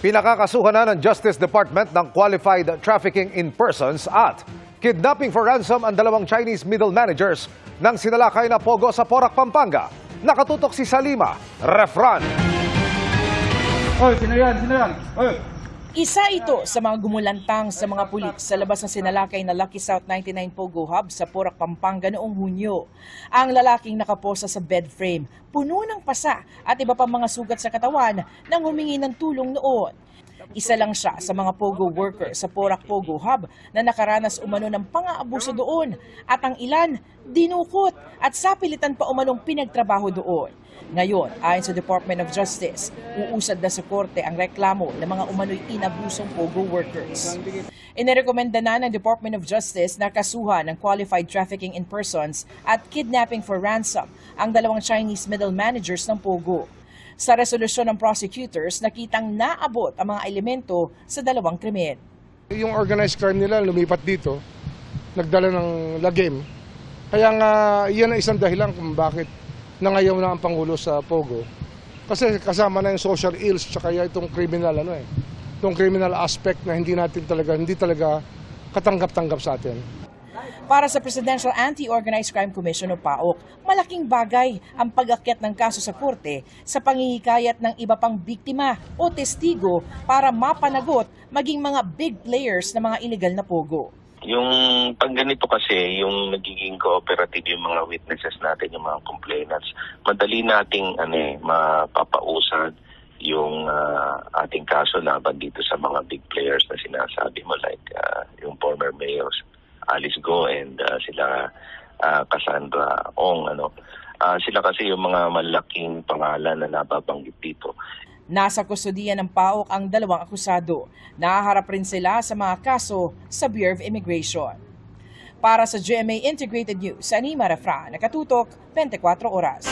Pinakakasuhan na ng Justice Department ng qualified trafficking in persons at kidnapping for ransom ang dalawang Chinese middle managers ng sinalakay na pogo sa Porac, Pampanga. Nakatutok si Salima Refran. Oy, sino yan? Oy. Isa ito sa mga gumulantang sa mga pulis sa labas ng sinalakay na Lucky South 99 Pogo Hub sa Porac, Pampanga noong Hunyo. Ang lalaking nakaposa sa bed frame, puno ng pasa at iba pang mga sugat sa katawan nang humingi ng tulong noon. Isa lang siya sa mga Pogo worker sa Porac Pogo Hub na nakaranas umano ng pang-aabuso doon at ang ilan dinukot at sapilitan pa umanong pinagtrabaho doon. Ngayon, ayon sa Department of Justice, uusad na sa korte ang reklamo ng mga umano'y inabusong Pogo workers. Inirekomenda na ng Department of Justice na kasuhan ng qualified trafficking in persons at kidnapping for ransom ang dalawang Chinese middle managers ng Pogo. Sa resolusyon ng prosecutors, nakitang naabot ang mga elemento sa dalawang krimen. Yung organized crime nila lumipat dito, nagdala ng lagim. Kaya nga, yan ang isang dahilan kung bakit nangayaw na ang Pangulo sa Pogo. Kasi kasama na yung social ills tsaka itong criminal, itong criminal aspect na hindi talaga katanggap-tanggap sa atin. Para sa Presidential Anti-Organized Crime Commission o PAOK, malaking bagay ang pag-akyat ng kaso sa korte sa panghihikayat ng iba pang biktima o testigo para mapanagot maging mga big players na mga illegal na pogo. Yung pag ganito kasi, yung nagiging cooperative yung mga witnesses natin, yung mga complainants, madali nating mapapausad yung ating kaso laban dito sa mga big players na sinasabi mo like yung former mayors Alice Go and sila Cassandra Ong. Sila kasi yung mga malaking pangalan na nababanggit dito. Nasa kustodiya ng PAOK ang dalawang akusado. Nahaharap rin sila sa mga kaso sa Bureau of Immigration. Para sa GMA Integrated News, Salima Refran, nakatutok 24 oras.